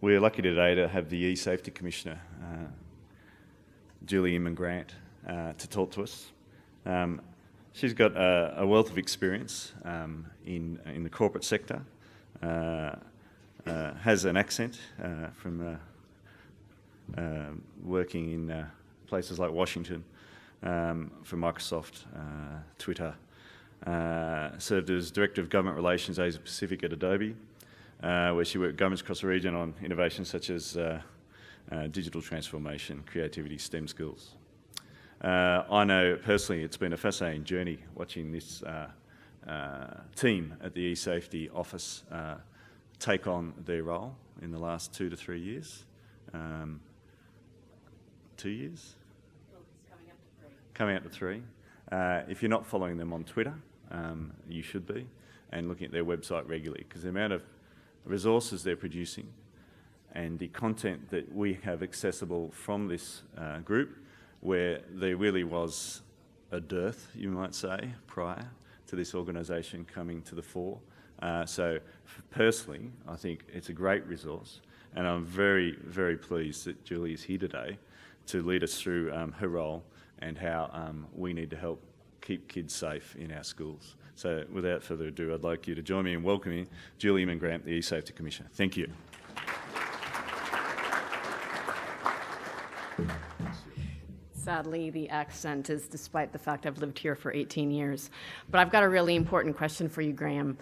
we're lucky today to have the E-Safety Commissioner, Julie Inman Grant, to talk to us. She's got a wealth of experience in the corporate sector, has an accent from working in places like Washington for Microsoft, Twitter, served as Director of Government Relations Asia Pacific at Adobe, where she worked with governments across the region on innovations such as digital transformation, creativity, STEM skills. I know personally it's been a fascinating journey watching this team at the E-Safety Office take on their role in the last 2 to 3 years. 2 years? Well, it's coming up to 3. Coming up to 3. If you're not following them on Twitter, you should be, and looking at their website regularly, because the amount of resources they're producing and the content that we have accessible from this group, where there really was a dearth, you might say, prior to this organisation coming to the fore. So personally, I think it's a great resource, and I'm very, very pleased that Julie is here today to lead us through her role and how we need to help keep kids safe in our schools. So without further ado, I'd like you to join me in welcoming Julie Inman Grant, the E-Safety Commissioner. Thank you. Sadly, the accent is despite the fact I've lived here for 18 years. But I've got a really important question for you, Graham.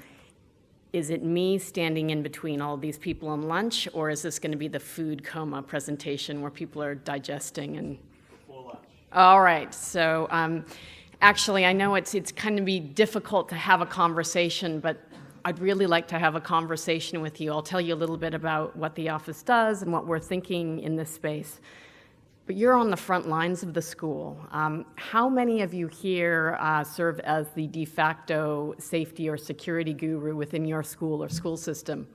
Is it me standing in between all these people on lunch, or is this going to be the food coma presentation where people are digesting and... Before lunch. All right. So actually, I know it's kind of be difficult to have a conversation, but I'd really like to have a conversation with you. I'll tell you a little bit about what the office does and what we're thinking in this space. But you're on the front lines of the school. How many of you here serve as the de facto safety or security guru within your school or school system?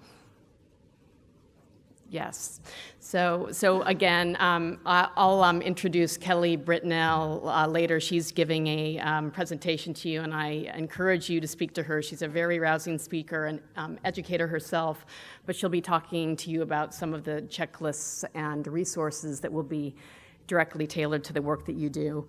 Yes. So again, I'll introduce Kelly Britnell later. She's giving a presentation to you, and I encourage you to speak to her. She's a very rousing speaker and educator herself, but she'll be talking to you about some of the checklists and resources that will be directly tailored to the work that you do.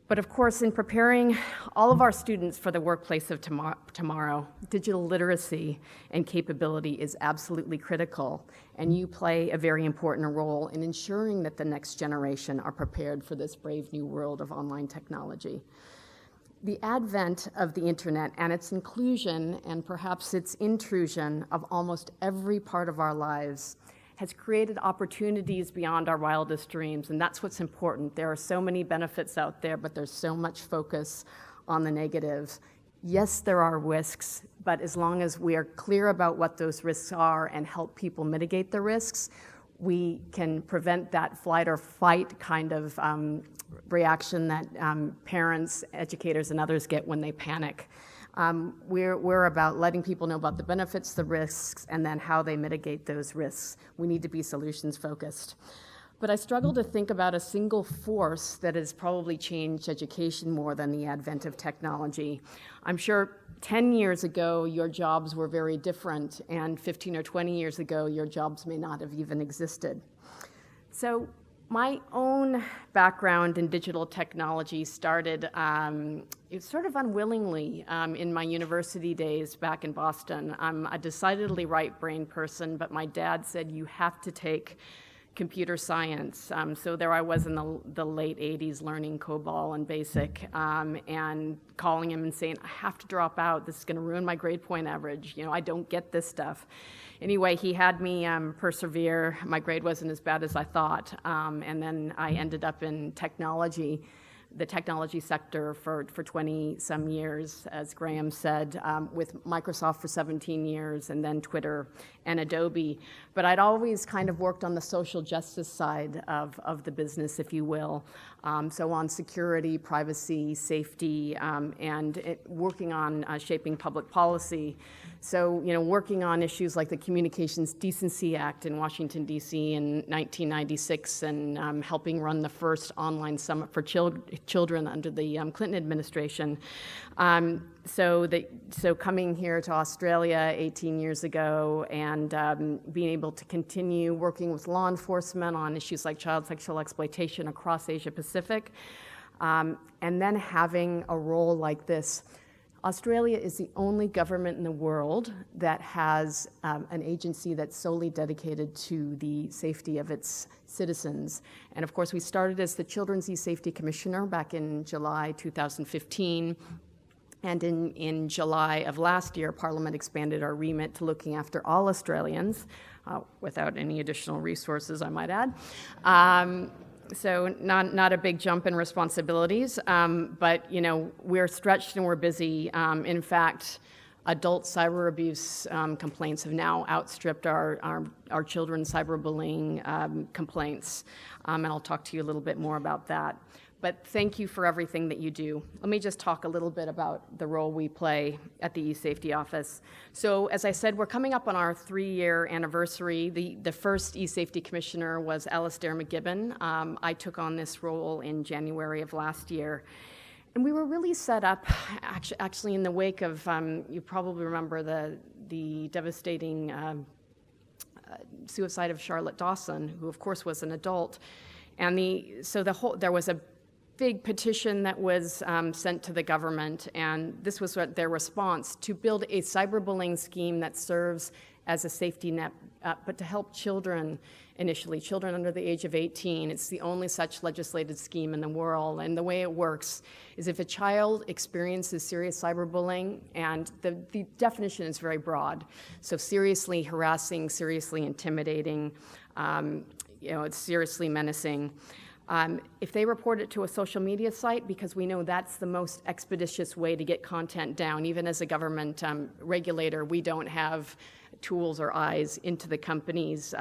But of course, in preparing all of our students for the workplace of tomorrow, digital literacy and capability is absolutely critical, and you play a very important role in ensuring that the next generation are prepared for this brave new world of online technology. The advent of the internet and its inclusion and perhaps its intrusion of almost every part of our lives has created opportunities beyond our wildest dreams, and that's what's important. There are so many benefits out there, but there's so much focus on the negatives. Yes, there are risks, but as long as we are clear about what those risks are and help people mitigate the risks, we can prevent that flight or fight kind of reaction that parents, educators, and others get when they panic. We're about letting people know about the benefits, the risks, and then how they mitigate those risks. We need to be solutions focused. But I struggle to think about a single force that has probably changed education more than the advent of technology. I'm sure 10 years ago, your jobs were very different, and 15 or 20 years ago, your jobs may not have even existed. So my own background in digital technology started sort of unwillingly in my university days back in Boston. I'm a decidedly right-brained person, but my dad said, you have to take computer science. So there I was in the late 80s learning COBOL and BASIC and calling him and saying, I have to drop out. This is going to ruin my grade point average. You know, I don't get this stuff. Anyway, he had me persevere. My grade wasn't as bad as I thought. And then I ended up in technology, the technology sector for 20-some years, as Graham said, with Microsoft for 17 years, and then Twitter and Adobe. But I'd always kind of worked on the social justice side of the business, if you will. So on security, privacy, safety, and working on shaping public policy. So, you know, working on issues like the Communications Decency Act in Washington, D.C. in 1996, and helping run the first online summit for children under the Clinton administration. So coming here to Australia 18 years ago and being able to continue working with law enforcement on issues like child sexual exploitation across Asia Pacific, and then having a role like this. Australia is the only government in the world that has an agency that's solely dedicated to the safety of its citizens. And of course, we started as the Children's E-Safety Commissioner back in July 2015. And in July of last year, Parliament expanded our remit to looking after all Australians, without any additional resources, I might add. So not a big jump in responsibilities, but we're stretched and we're busy. In fact, adult cyber abuse complaints have now outstripped our children's cyberbullying complaints, and I'll talk to you a little bit more about that. But thank you for everything that you do. Let me just talk a little bit about the role we play at the eSafety Office. So as I said, we're coming up on our 3-year anniversary. The first eSafety Commissioner was Alistair McGibbon. I took on this role in January of last year. And we were really set up, actually in the wake of, you probably remember the devastating suicide of Charlotte Dawson, who of course was an adult. And there was a big petition that was sent to the government, and this was their response, to build a cyberbullying scheme that serves as a safety net, but to help children initially, children under the age of 18. It's the only such legislated scheme in the world, and the way it works is if a child experiences serious cyberbullying, and the definition is very broad, so seriously harassing, seriously intimidating, it's seriously menacing. If they report it to a social media site, because we know that's the most expeditious way to get content down, even as a government regulator, we don't have tools or eyes into the companies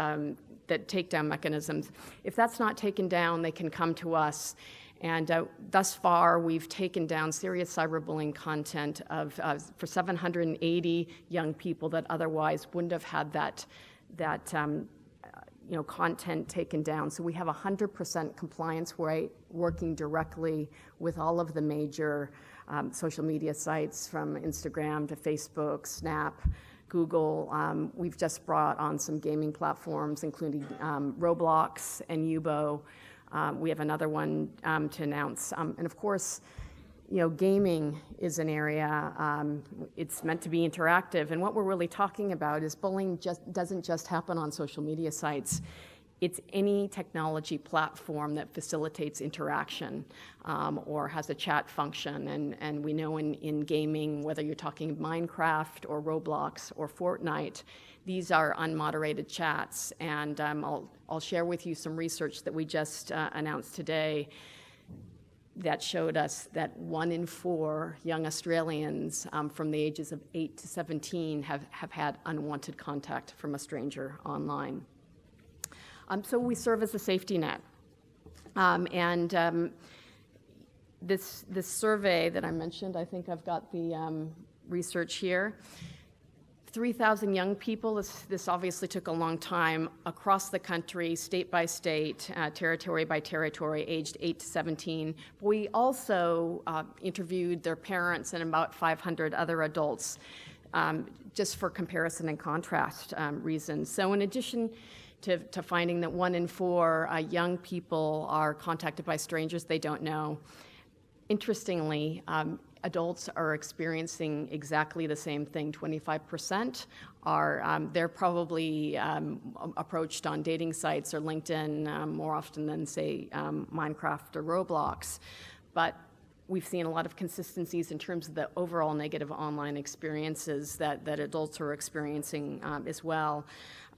that take down mechanisms. If that's not taken down, they can come to us. And thus far, we've taken down serious cyberbullying content for 780 young people that otherwise wouldn't have had that content taken down. So we have 100% compliance rate, working directly with all of the major social media sites, from Instagram to Facebook, Snap, Google. We've just brought on some gaming platforms, including Roblox and Yubo. We have another one to announce. And of course, gaming is an area, it's meant to be interactive, and what we're really talking about is bullying doesn't just happen on social media sites. It's any technology platform that facilitates interaction or has a chat function, and we know in gaming, whether you're talking Minecraft or Roblox or Fortnite, these are unmoderated chats, and I'll share with you some research that we just announced today that showed us that 1 in 4 young Australians from the ages of 8 to 17 have had unwanted contact from a stranger online. So we serve as a safety net. This survey that I mentioned, I think I've got the research here. 3,000 young people, this obviously took a long time, across the country, state by state, territory by territory, aged 8 to 17. We also interviewed their parents and about 500 other adults, just for comparison and contrast reasons. So in addition to finding that 1 in 4 young people are contacted by strangers they don't know, interestingly, adults are experiencing exactly the same thing. 25% are, they're probably approached on dating sites or LinkedIn more often than, say, Minecraft or Roblox. But we've seen a lot of consistencies in terms of the overall negative online experiences that adults are experiencing as well.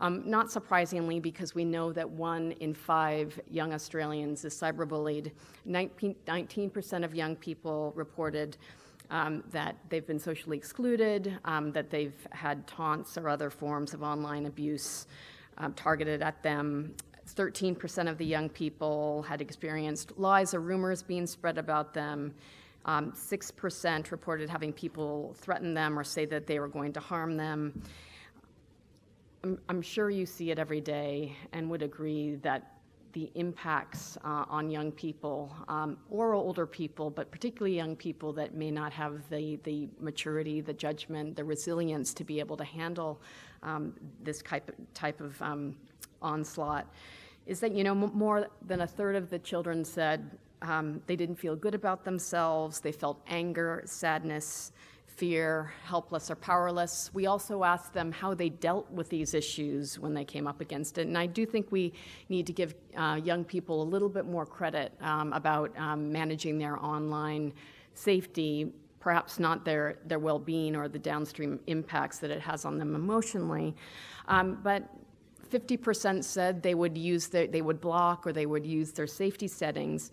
Not surprisingly, because we know that 1 in 5 young Australians is cyberbullied. 19% of young people reported that they've been socially excluded, that they've had taunts or other forms of online abuse targeted at them. 13% of the young people had experienced lies or rumors being spread about them. 6% reported having people threaten them or say that they were going to harm them. I'm sure you see it every day and would agree that the impacts on young people or older people, but particularly young people that may not have the maturity, the judgment, the resilience to be able to handle this type of onslaught, is that, more than a third of the children said they didn't feel good about themselves. They felt anger, sadness, fear, helpless or powerless. We also asked them how they dealt with these issues when they came up against it. And I do think we need to give young people a little bit more credit about managing their online safety, perhaps not their well-being or the downstream impacts that it has on them emotionally. But 50% said they would block or they would use their safety settings.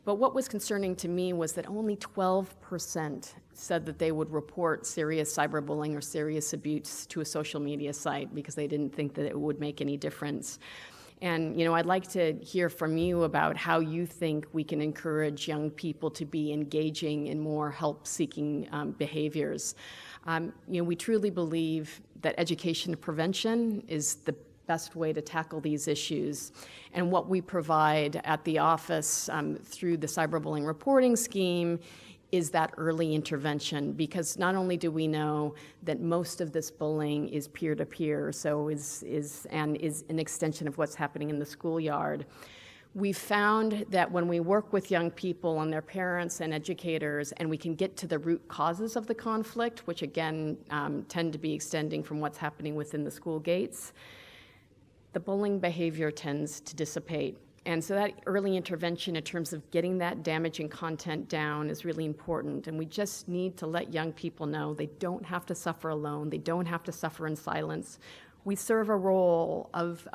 But what was concerning to me was that only 12% said that they would report serious cyberbullying or serious abuse to a social media site because they didn't think that it would make any difference. And, I'd like to hear from you about how you think we can encourage young people to be engaging in more help-seeking behaviors. We truly believe that education and prevention is the best way to tackle these issues. And what we provide at the office through the cyberbullying reporting scheme is that early intervention, because not only do we know that most of this bullying is peer-to-peer, so is an extension of what's happening in the schoolyard. We've found that when we work with young people and their parents and educators, and we can get to the root causes of the conflict, which again tend to be extending from what's happening within the school gates, the bullying behavior tends to dissipate. And so that early intervention in terms of getting that damaging content down is really important. And we just need to let young people know they don't have to suffer alone. They don't have to suffer in silence. We serve a role of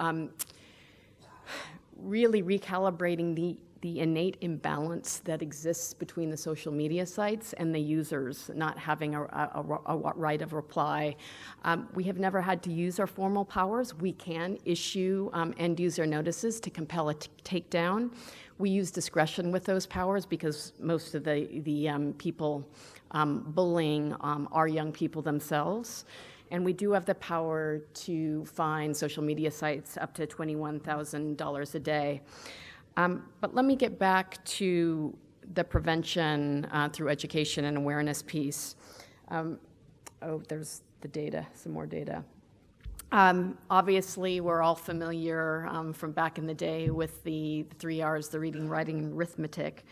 really recalibrating the innate imbalance that exists between the social media sites and the users not having a right of reply. We have never had to use our formal powers. We can issue end-user notices to compel a takedown. We use discretion with those powers because most of the people bullying are young people themselves. And we do have the power to fine social media sites up to $21,000 a day. But let me get back to the prevention through education and awareness piece. There's the data, some more data. Obviously, we're all familiar from back in the day with the 3 R's, the reading, writing, and arithmetic.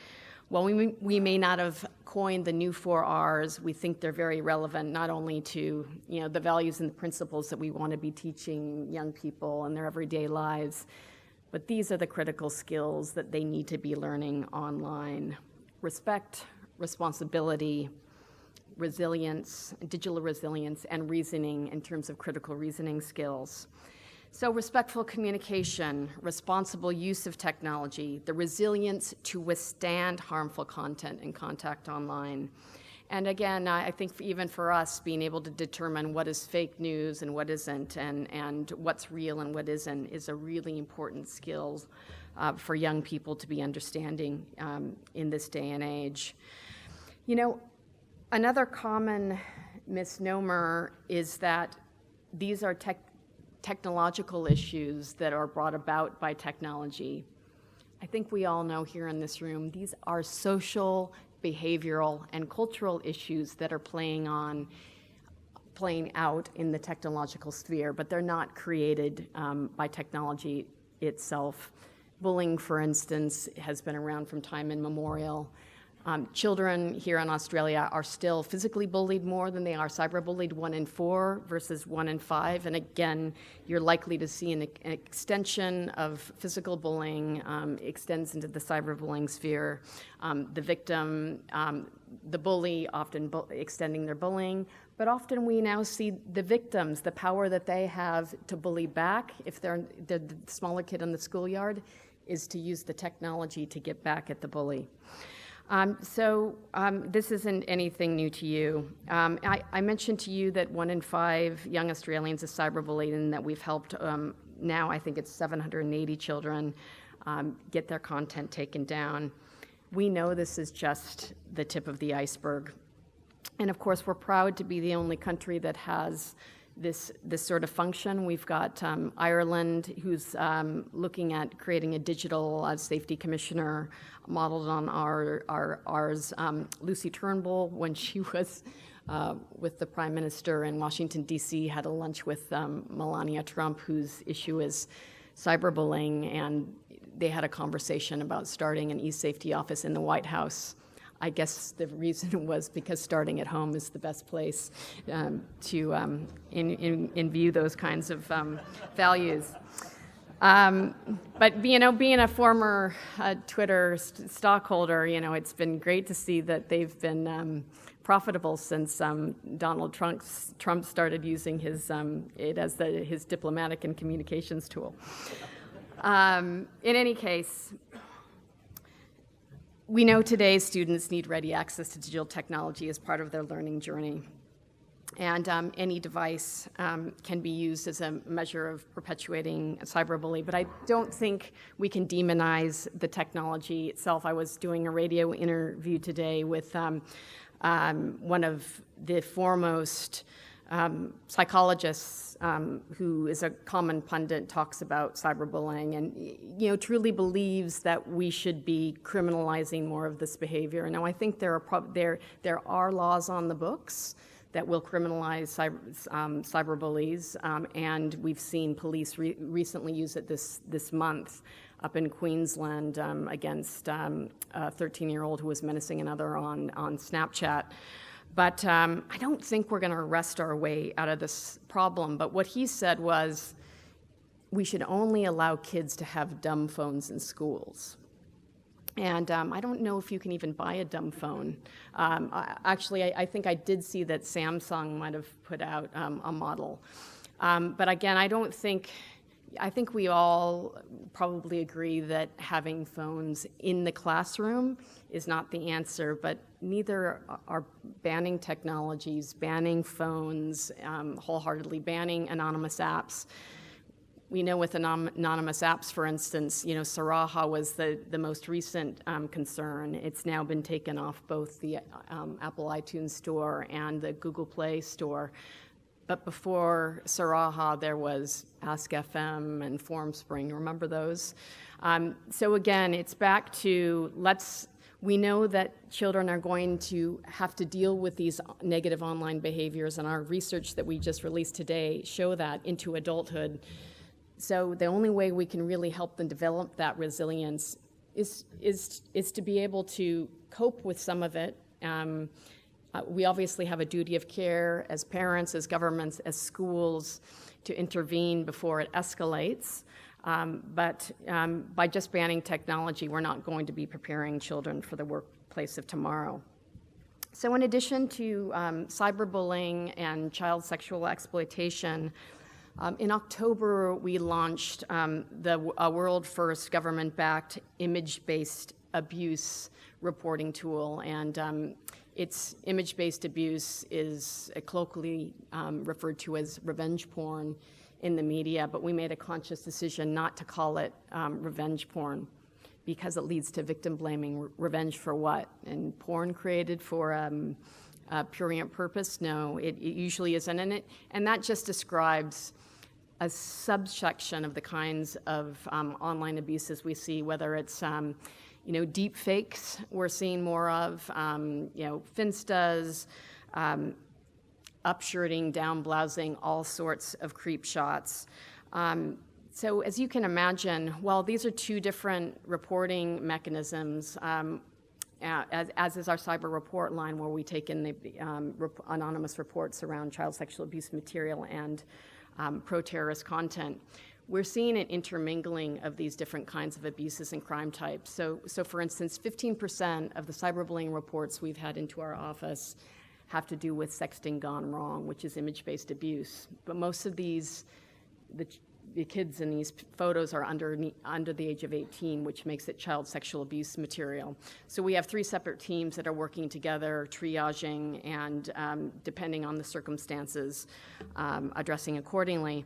While we may not have coined the new 4 R's, we think they're very relevant not only to the values and the principles that we want to be teaching young people in their everyday lives, but these are the critical skills that they need to be learning online: respect, responsibility, resilience, digital resilience, and reasoning in terms of critical reasoning skills. So respectful communication, responsible use of technology, the resilience to withstand harmful content and contact online. And again, I think even for us, being able to determine what is fake news and what isn't, and what's real and what isn't, is a really important skill for young people to be understanding in this day and age. Another common misnomer is that these are technological issues that are brought about by technology. I think we all know here in this room, these are social, behavioral, and cultural issues that are playing out in the technological sphere, but they're not created by technology itself. Bullying, for instance, has been around from time immemorial. Children here in Australia are still physically bullied more than they are cyberbullied, 1 in 4 versus 1 in 5. And again, you're likely to see an extension of physical bullying extends into the cyberbullying sphere. The victim, the bully often extending their bullying, but often we now see the victims, the power that they have to bully back, if they're the smaller kid in the schoolyard, is to use the technology to get back at the bully. This isn't anything new to you. I mentioned to you that 1 in 5 young Australians is cyberbullied, and that we've helped now I think it's 780 children get their content taken down. We know this is just the tip of the iceberg. And of course, we're proud to be the only country that has this sort of function. We've got Ireland, who's looking at creating a digital safety commissioner modeled on ours. Lucy Turnbull, when she was with the Prime Minister in Washington, D.C., had a lunch with Melania Trump, whose issue is cyberbullying, and they had a conversation about starting an e-safety office in the White House. I guess the reason was because starting at home is the best place to view those kinds of values. But being a former Twitter stockholder, it's been great to see that they've been profitable since Donald Trump started using it as his diplomatic and communications tool. In any case, we know today students need ready access to digital technology as part of their learning journey. And any device can be used as a measure of perpetuating cyberbullying, but I don't think we can demonize the technology itself. I was doing a radio interview today with one of the foremost psychologists who is a common pundit, talks about cyberbullying and truly believes that we should be criminalizing more of this behavior. Now, I think there are laws on the books that will criminalize cyberbullies, and we've seen police recently use it this month up in Queensland against a 13-year-old who was menacing another on Snapchat. But I don't think we're going to arrest our way out of this problem. But what he said was we should only allow kids to have dumb phones in schools. And I don't know if you can even buy a dumb phone. I think I did see that Samsung might have put out a model. But again, I think we all probably agree that having phones in the classroom is not the answer, but neither are banning technologies, banning phones, wholeheartedly banning anonymous apps. We know with anonymous apps, for instance, Saraha was the most recent concern. It's now been taken off both the Apple iTunes Store and the Google Play Store. But before Saraha, there was Ask FM and FormSpring. Remember those? So again, it's back to we know that children are going to have to deal with these negative online behaviors, and our research that we just released today show that into adulthood. So the only way we can really help them develop that resilience is to be able to cope with some of it. We obviously have a duty of care as parents, as governments, as schools to intervene before it escalates. But by just banning technology, we're not going to be preparing children for the workplace of tomorrow. So in addition to cyberbullying and child sexual exploitation, in October, we launched a world-first government-backed image-based abuse reporting tool. And its image-based abuse is colloquially referred to as revenge porn in the media, but we made a conscious decision not to call it revenge porn because it leads to victim blaming. Revenge for what? And porn created for a prurient purpose? No, it usually isn't. And that just describes a subsection of the kinds of online abuses we see, whether it's deep fakes we're seeing more of, finstas, upshirting, down blousing, all sorts of creep shots. So as you can imagine, while these are two different reporting mechanisms, as is our cyber report line where we take in the anonymous reports around child sexual abuse material and pro-terrorist content, we're seeing an intermingling of these different kinds of abuses and crime types. So for instance, 15% of the cyberbullying reports we've had into our office have to do with sexting gone wrong, which is image-based abuse. But most of these, the kids in these photos are under the age of 18, which makes it child sexual abuse material. So we have 3 separate teams that are working together, triaging, and depending on the circumstances, addressing accordingly.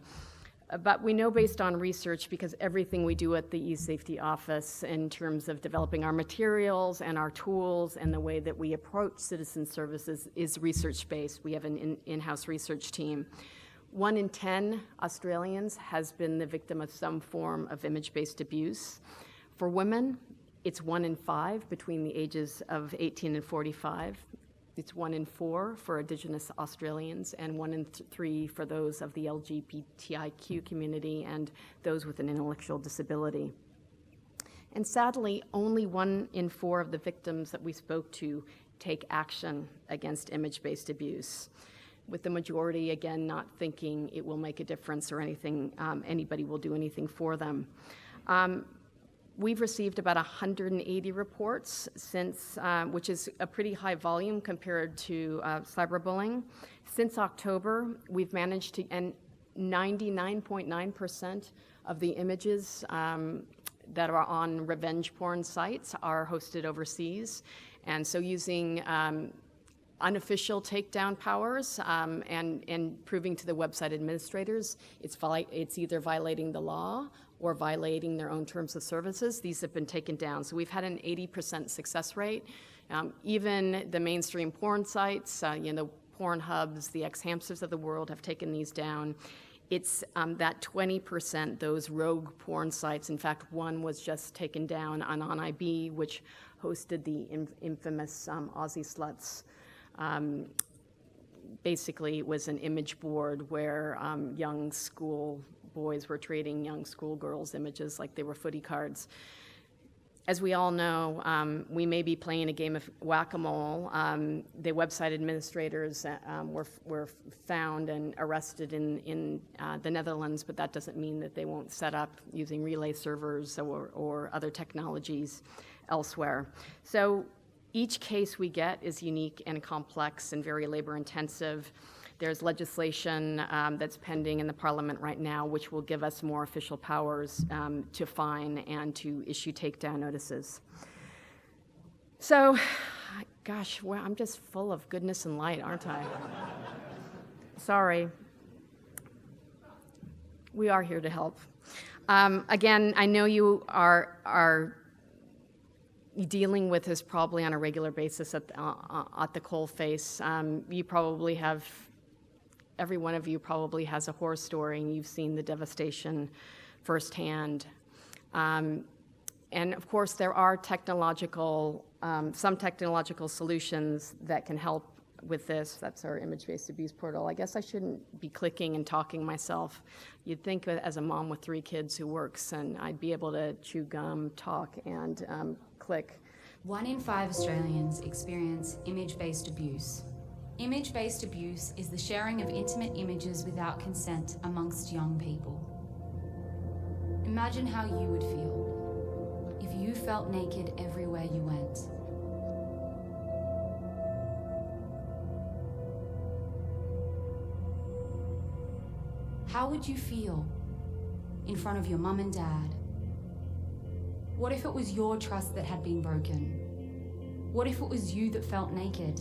But we know based on research, because everything we do at the eSafety office in terms of developing our materials and our tools and the way that we approach citizen services is research-based. We have an in-house research team. 1 in 10 Australians has been the victim of some form of image-based abuse. For women, it's 1 in 5 between the ages of 18 and 45. It's 1 in 4 for Indigenous Australians, and 1 in 3 for those of the LGBTIQ community and those with an intellectual disability. And sadly, only 1 in 4 of the victims that we spoke to take action against image-based abuse, with the majority, again, not thinking it will make a difference or anything, anybody will do anything for them. We've received about 180 reports since, which is a pretty high volume compared to cyberbullying. Since October, we've managed to, and 99.9% of the images that are on revenge porn sites are hosted overseas. And so using unofficial takedown powers and proving to the website administrators it's either violating the law or violating their own terms of services, these have been taken down. So we've had an 80% success rate. Even the mainstream porn sites, the Pornhubs, the X-Hamsters of the world have taken these down. It's that 20%, those rogue porn sites. In fact, one was just taken down on IB, which hosted the infamous Aussie Sluts. Basically, it was an image board where young school boys were trading young schoolgirls' images like they were footy cards. As we all know, we may be playing a game of whack-a-mole. The website administrators were found and arrested in the Netherlands, but that doesn't mean that they won't set up using relay servers or other technologies elsewhere. So each case we get is unique and complex and very labor-intensive. There's legislation that's pending in the Parliament right now, which will give us more official powers to fine and to issue takedown notices. So, gosh, well, I'm just full of goodness and light, aren't I? Sorry. We are here to help. Again, I know you are dealing with this probably on a regular basis at the coalface. You probably have, every one of you probably has a horror story, and you've seen the devastation firsthand. And of course, there are some technological solutions that can help with this. That's our image-based abuse portal. I guess I shouldn't be clicking and talking myself. You'd think as a mom with 3 kids who works, and I'd be able to chew gum, talk, and click. 1 in 5 Australians experience image-based abuse. Image-based abuse is the sharing of intimate images without consent amongst young people. Imagine how you would feel if you felt naked everywhere you went. How would you feel in front of your mum and dad? What if it was your trust that had been broken? What if it was you that felt naked?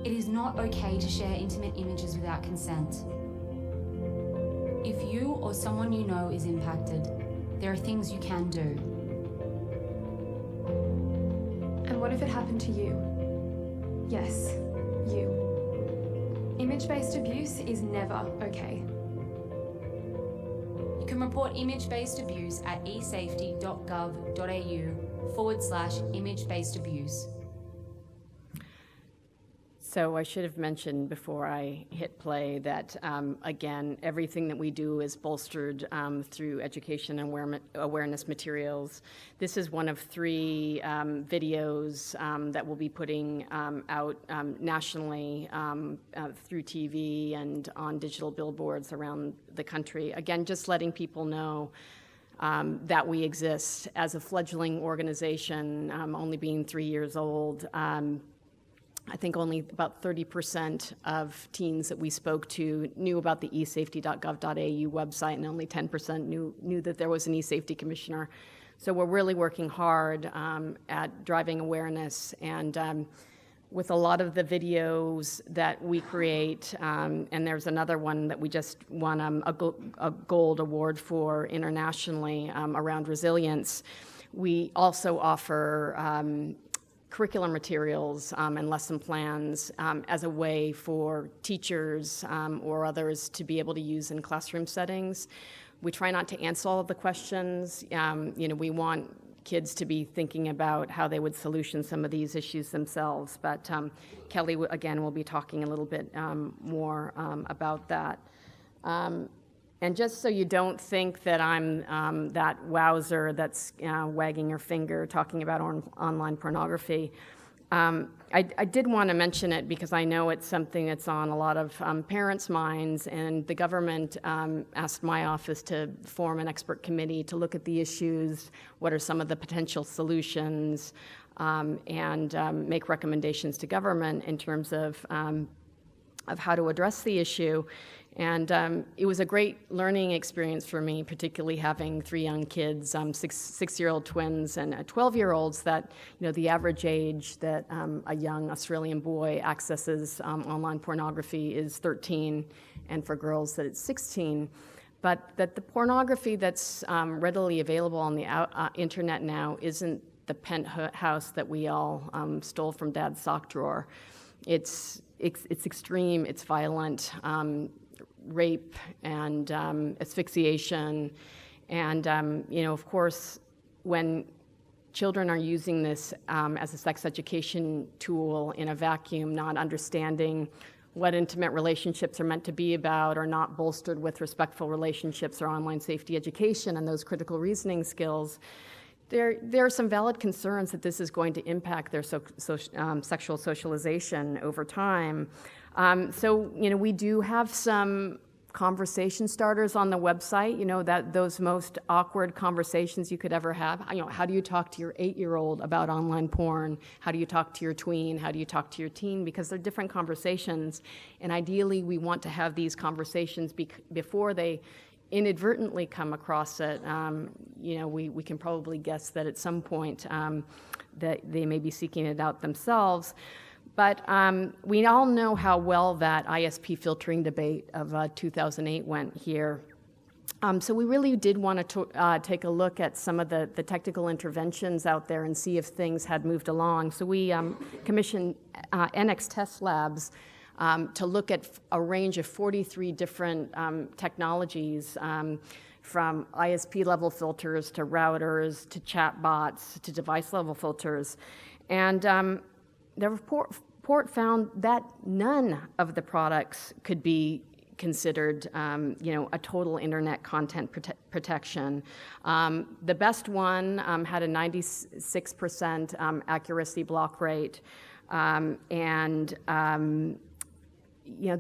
It is not okay to share intimate images without consent. If you or someone you know is impacted, there are things you can do. And what if it happened to you? Yes, you. Image-based abuse is never okay. You can report image-based abuse at esafety.gov.au/image-based abuse. So I should have mentioned before I hit play that, again, everything that we do is bolstered through education and awareness materials. This is one of 3 videos that we'll be putting out nationally through TV and on digital billboards around the country. Again, just letting people know that we exist as a fledgling organization, only being 3 years old. I think only about 30% of teens that we spoke to knew about the esafety.gov.au website, and only 10% knew that there was an e-safety commissioner. So we're really working hard at driving awareness, and with a lot of the videos that we create, and there's another one that we just won a gold award for internationally around resilience. We also offer curriculum materials and lesson plans as a way for teachers or others to be able to use in classroom settings. We try not to answer all of the questions. We want kids to be thinking about how they would solution some of these issues themselves. But Kelly, again, will be talking a little bit more about that. And just so you don't think that I'm that wowzer that's wagging her finger talking about online pornography, I did want to mention it because I know it's something that's on a lot of parents' minds, and the government asked my office to form an expert committee to look at the issues, what are some of the potential solutions, and make recommendations to government in terms of how to address the issue. And it was a great learning experience for me, particularly having 3 young kids, six-year-old twins and 12-year-olds, that, the average age that a young Australian boy accesses online pornography is 13, and for girls that it's 16. But that the pornography that's readily available on the internet now isn't the penthouse that we all stole from Dad's sock drawer. It's extreme, it's violent, rape and asphyxiation. And, of course, when children are using this as a sex education tool in a vacuum, not understanding what intimate relationships are meant to be about, or not bolstered with respectful relationships or online safety education and those critical reasoning skills, there are some valid concerns that this is going to impact their sexual socialization over time. So, we do have some conversation starters on the website, that those most awkward conversations you could ever have. How do you talk to your 8-year-old about online porn? How do you talk to your tween? How do you talk to your teen? Because they're different conversations, and ideally we want to have these conversations before they inadvertently come across it. We can probably guess that at some point that they may be seeking it out themselves. But we all know how well that ISP filtering debate of 2008 went here. So we really did want to take a look at some of the technical interventions out there and see if things had moved along. So we commissioned NX Test Labs to look at a range of 43 different technologies, from ISP-level filters to routers to chatbots to device-level filters. And the report found that none of the products could be considered, a total internet content protection. The best one had a 96% accuracy block rate, and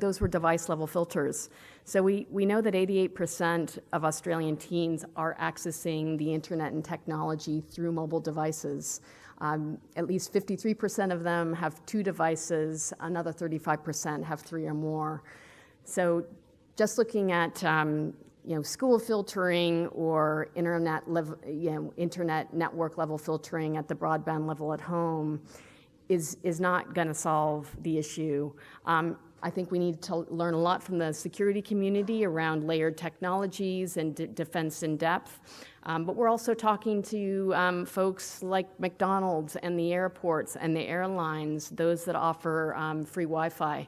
those were device-level filters. So we know that 88% of Australian teens are accessing the internet and technology through mobile devices. At least 53% of them have 2 devices, another 35% have 3 or more. So just looking at school filtering or internet network level filtering at the broadband level at home is not going to solve the issue. I think we need to learn a lot from the security community around layered technologies and defense in depth. But we're also talking to folks like McDonald's and the airports and the airlines, those that offer free Wi-Fi,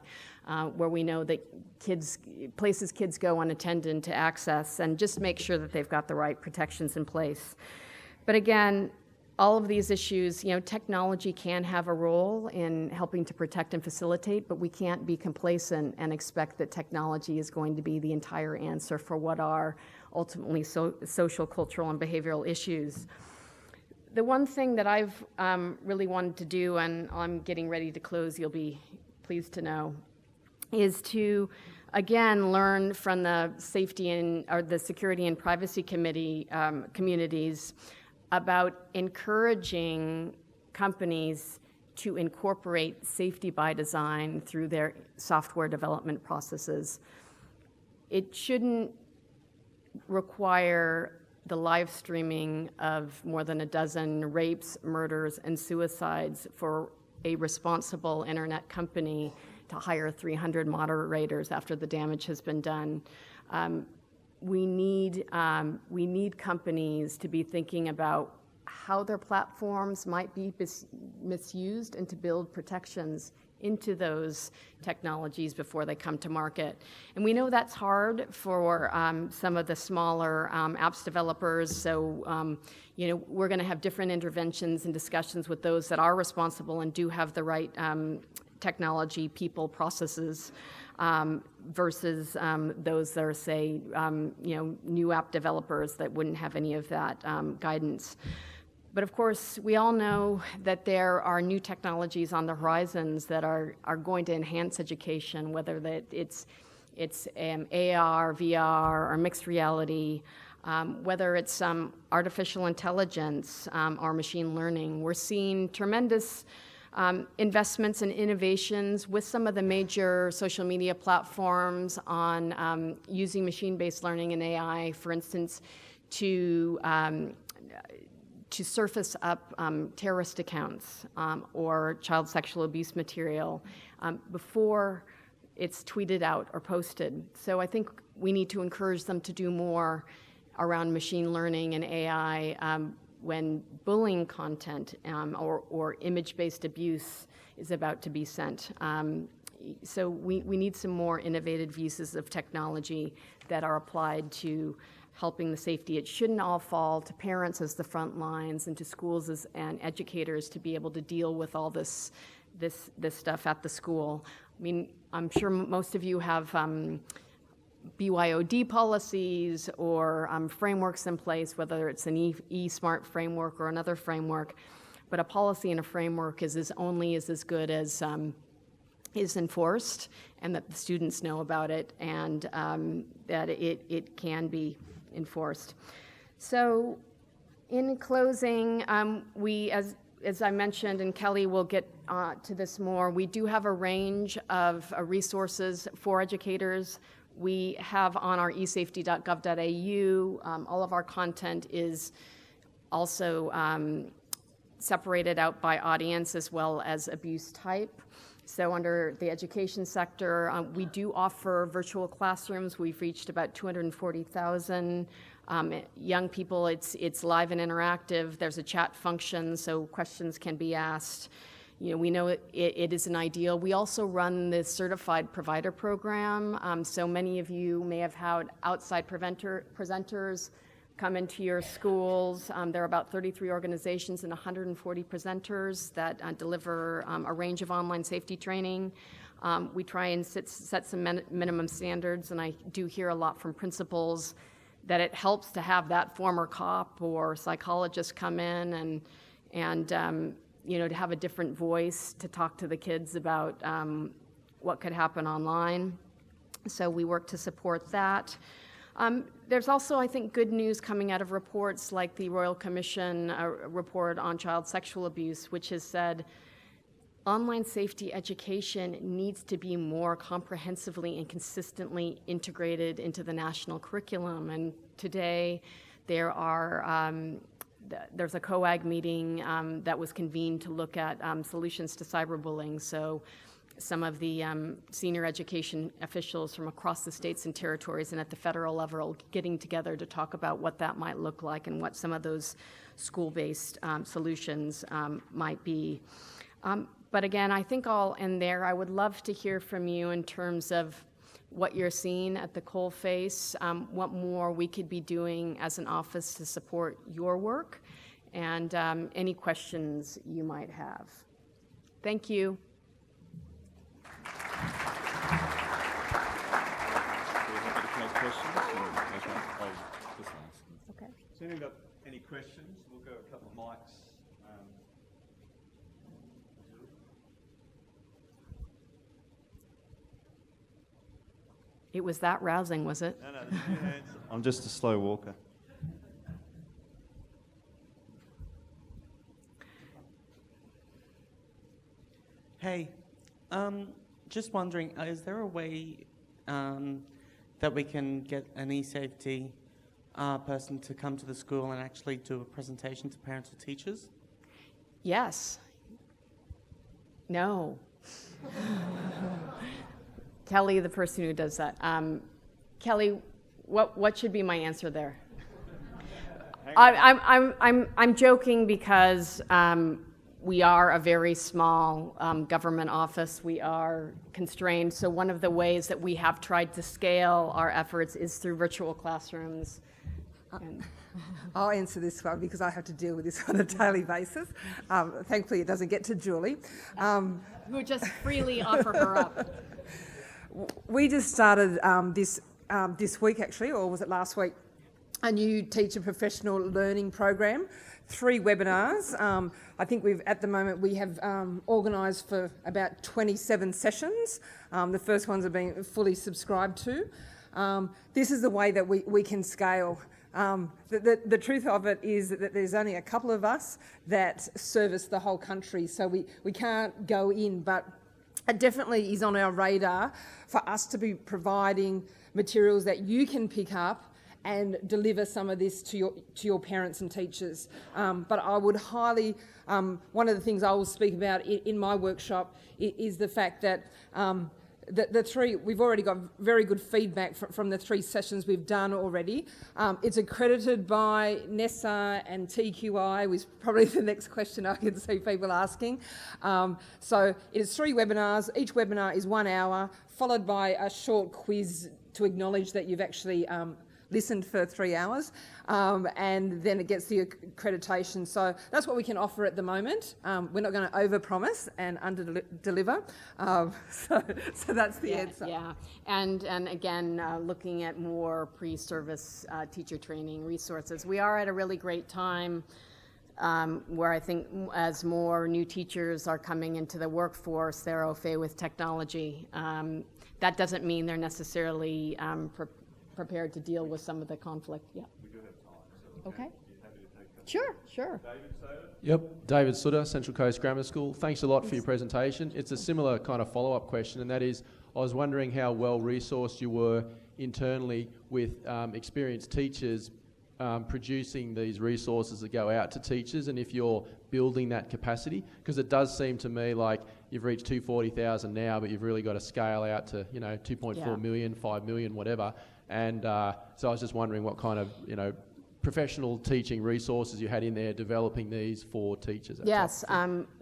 where we know that places kids go unattended to access, and just make sure that they've got the right protections in place. But again, all of these issues, technology can have a role in helping to protect and facilitate, but we can't be complacent and expect that technology is going to be the entire answer for what are ultimately social, cultural, and behavioral issues. The one thing that I've really wanted to do, and I'm getting ready to close, you'll be pleased to know, is to again learn from the the Security and Privacy Committee communities about encouraging companies to incorporate safety by design through their software development processes. It shouldn't require the live streaming of more than a dozen rapes, murders, and suicides for a responsible internet company to hire 300 moderators after the damage has been done. We need companies to be thinking about how their platforms might be misused and to build protections into those technologies before they come to market. And we know that's hard for some of the smaller apps developers, so we're going to have different interventions and discussions with those that are responsible and do have the right technology, people, processes, versus those that are, say, new app developers that wouldn't have any of that guidance. But of course, we all know that there are new technologies on the horizons that are going to enhance education, whether that it's AR, VR, or mixed reality, whether it's artificial intelligence or machine learning. We're seeing tremendous investments and innovations with some of the major social media platforms on using machine-based learning and AI, for instance, to surface up terrorist accounts or child sexual abuse material before it's tweeted out or posted. So I think we need to encourage them to do more around machine learning and AI when bullying content or image-based abuse is about to be sent. So we need some more innovative uses of technology that are applied to helping the safety. It shouldn't all fall to parents as the front lines and to schools and educators to be able to deal with all this stuff at the school. I mean, I'm sure most of you have BYOD policies or frameworks in place, whether it's an eSmart framework or another framework, but a policy and a framework is as good as is enforced, and that the students know about it, and that it can be enforced. So in closing, we, as I mentioned, and Kelly will get to this more, we do have a range of resources for educators. We have on our esafety.gov.au, all of our content is also separated out by audience as well as abuse type. So under the education sector, we do offer virtual classrooms. We've reached about 240,000 young people. It's live and interactive. There's a chat function, so questions can be asked. We know it is an ideal. We also run the Certified Provider Program. So many of you may have had outside presenters come into your schools. There are about 33 organizations and 140 presenters that deliver a range of online safety training. We try and set some minimum standards, and I do hear a lot from principals that it helps to have that former cop or psychologist come in and to have a different voice to talk to the kids about what could happen online. So we work to support that. There's also, I think, good news coming out of reports like the Royal Commission report on child sexual abuse, which has said online safety education needs to be more comprehensively and consistently integrated into the national curriculum. And today there's a COAG meeting that was convened to look at solutions to cyberbullying. So some of the senior education officials from across the states and territories and at the federal level getting together to talk about what that might look like and what some of those school-based solutions might be. But again, I think I'll end there. I would love to hear from you in terms of what you're seeing at the coalface, what more we could be doing as an office to support your work, and any questions you might have. Thank you. Okay. Has anyone got any questions? We'll go a couple of mics. It was that rousing, was it? No, there's 2 hands. I'm just a slow walker. Hey, just wondering, is there a way that we can get an e-safety person to come to the school and actually do a presentation to parents or teachers? Yes. No. Kelly, the person who does that. Kelly, what should be my answer there? I'm joking because we are a very small government office. We are constrained. So one of the ways that we have tried to scale our efforts is through virtual classrooms. I'll answer this one because I have to deal with this on a daily basis. Thankfully, it doesn't get to Julie. We'll just freely offer her up. We just started this week, actually, or was it last week, a new teacher professional learning program, 3 webinars. I think at the moment we have organised for about 27 sessions. The first ones are being fully subscribed to. This is the way that we can scale. The truth of it is that there's only a couple of us that service the whole country, so we can't go in, but it definitely is on our radar for us to be providing materials that you can pick up and deliver some of this to your parents and teachers. But I would highly, one of the things I will speak about in my workshop is the fact that we've already got very good feedback from the 3 sessions we've done already. It's accredited by NESA and TQI, which is probably the next question I can see people asking. So it is 3 webinars. Each webinar is 1 hour, followed by a short quiz to acknowledge that you've actually listened for 3 hours, and then it gets the accreditation. So that's what we can offer at the moment. We're not going to overpromise and under-deliver. So that's the answer. Yeah, and again, looking at more pre-service teacher training resources. We are at a really great time where I think as more new teachers are coming into the workforce, they're au fait with technology. That doesn't mean they're necessarily prepared to deal with some of the conflict. Yeah. We do have time. So okay. You happy to take that? Sure. David Soder? Yep, David Sutter, Central Coast Grammar School. Thanks a lot for your presentation. It's a similar kind of follow-up question, and that is, I was wondering how well resourced you were internally with experienced teachers producing these resources that go out to teachers, and if you're building that capacity, because it does seem to me like you've reached 240,000 now, but you've really got to scale out to 2.4 million, 5 million, whatever. And so I was just wondering what kind of professional teaching resources you had in there developing these for teachers. Yes.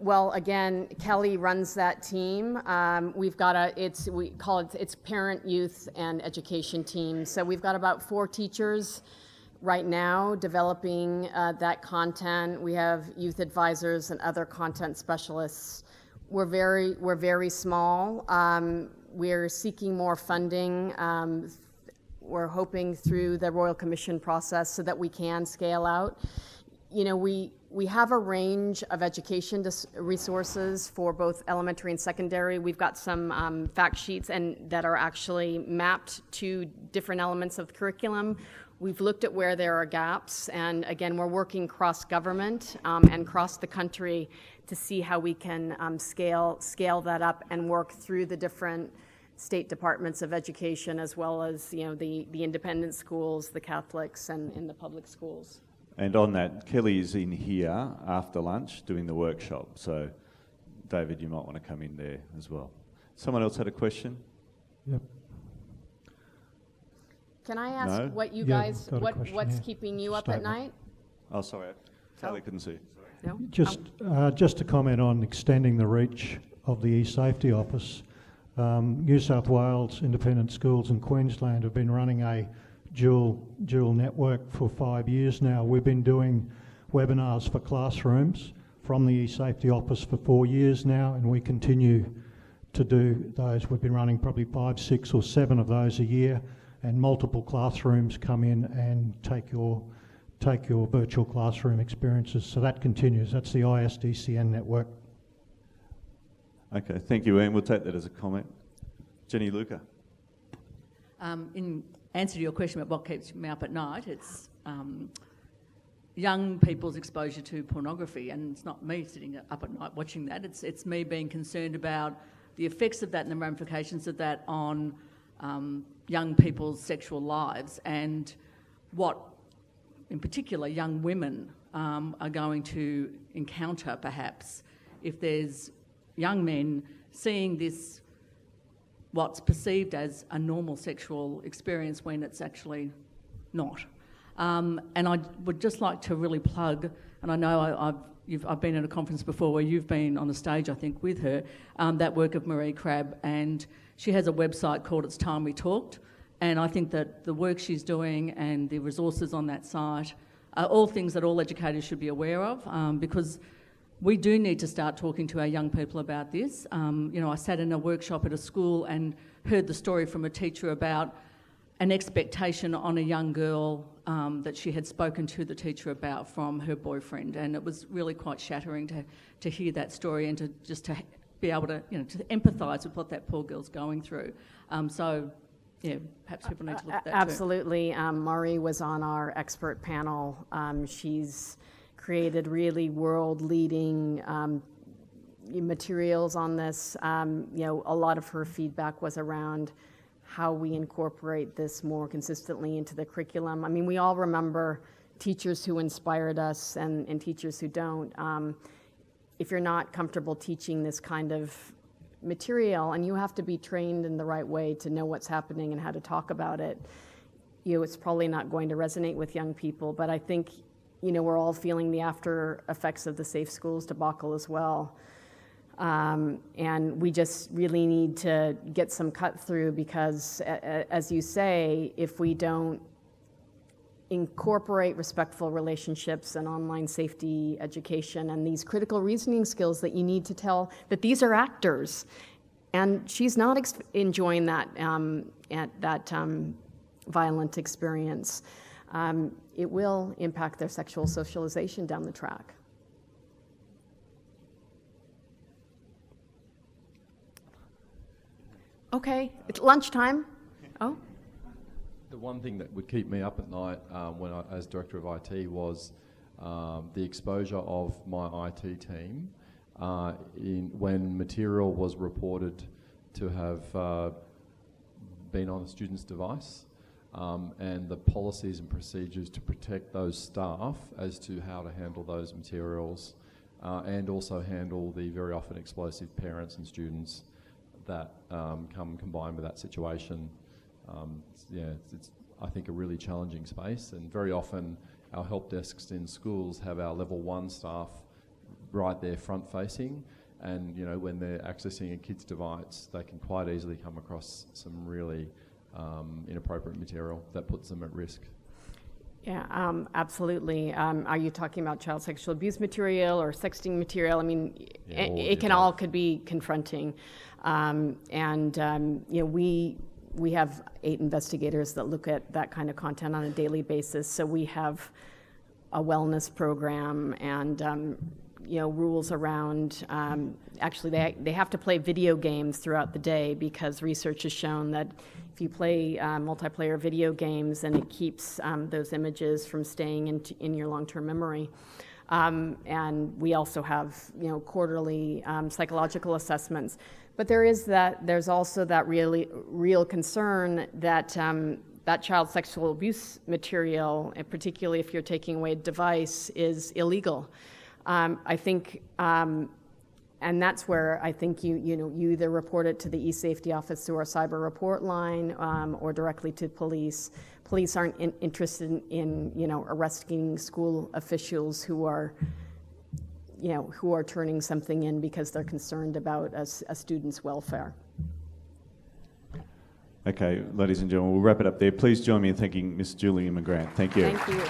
Well, again, Kelly runs that team. We've got we call it parent, youth, and education team. So we've got about 4 teachers right now developing that content. We have youth advisors and other content specialists. We're very small. We're seeking more funding. We're hoping through the Royal Commission process so that we can scale out. We have a range of education resources for both elementary and secondary. We've got some fact sheets that are actually mapped to different elements of the curriculum. We've looked at where there are gaps, and again, we're working cross-government and across the country to see how we can scale that up and work through the different state departments of education, as well as the independent schools, the Catholics, and in the public schools. And on that, Kelly is in here after lunch doing the workshop. So, David, you might want to come in there as well. Someone else had a question? Yep. Can I ask No? what you Yeah, guys, got a question what's here. keeping you up at Statement. night? Oh, sorry. Kelly couldn't see. No? Just to comment on extending the reach of the eSafety Office. New South Wales Independent Schools and Queensland have been running a dual network for 5 years now. We've been doing webinars for classrooms from the eSafety Office for 4 years now, and we continue to do those. We've been running probably 5, 6 or 7 of those a year, and multiple classrooms come in and take your virtual classroom experiences. So that continues. That's the ISDCN network. Okay, thank you, Ian. We'll take that as a comment. Jenny Luca. In answer to your question about what keeps me up at night, it's young people's exposure to pornography, and it's not me sitting up at night watching that. It's me being concerned about the effects of that and the ramifications of that on young people's sexual lives, and what, in particular, young women are going to encounter, perhaps, if there's young men seeing this, what's perceived as a normal sexual experience when it's actually not. And I would just like to really plug, and I know I've been at a conference before where you've been on the stage, I think, with her, that work of Marie Crabb, and she has a website called It's Time We Talked, and I think that the work she's doing and the resources on that site are all things that all educators should be aware of, because we do need to start talking to our young people about this. I sat in a workshop at a school and heard the story from a teacher about an expectation on a young girl that she had spoken to the teacher about from her boyfriend, and it was really quite shattering to hear that story and to be able to to empathise with what that poor girl's going through. Perhaps people need to look at that too. Absolutely. Maury was on our expert panel. She's created really world-leading materials on this. A lot of her feedback was around how we incorporate this more consistently into the curriculum. I mean, we all remember teachers who inspired us and teachers who don't. If you're not comfortable teaching this kind of material, and you have to be trained in the right way to know what's happening and how to talk about it, it's probably not going to resonate with young people. But I think, we're all feeling the after effects of the Safe Schools debacle as well. And we just really need to get some cut through because, as you say, if we don't incorporate respectful relationships and online safety education and these critical reasoning skills that you need to tell that these are actors, and she's not enjoying that violent experience, it will impact their sexual socialization down the track. Okay, it's lunchtime. Oh. The one thing that would keep me up at night as Director of IT was the exposure of my IT team when material was reported to have been on a student's device, and the policies and procedures to protect those staff as to how to handle those materials, and also handle the very often explosive parents and students that come combined with that situation. It's I think a really challenging space, and very often our help desks in schools have our level 1 staff right there front facing, and when they're accessing a kid's device, they can quite easily come across some really inappropriate material that puts them at risk. Yeah, absolutely. Are you talking about child sexual abuse material or sexting material? I mean, all could be confronting. We have 8 investigators that look at that kind of content on a daily basis. So we have a wellness program and rules around. Actually, they have to play video games throughout the day because research has shown that if you play multiplayer video games, then it keeps those images from staying in your long-term memory. And we also have quarterly psychological assessments. But there's also that real concern that that child sexual abuse material, and particularly if you're taking away a device, is illegal. I think, and that's where I think you either report it to the e-safety office through our cyber report line or directly to police. Police aren't interested in arresting school officials who are turning something in because they're concerned about a student's welfare. Okay, ladies and gentlemen, we'll wrap it up there. Please join me in thanking Ms. Julie Inman Grant. Thank you. Thank you.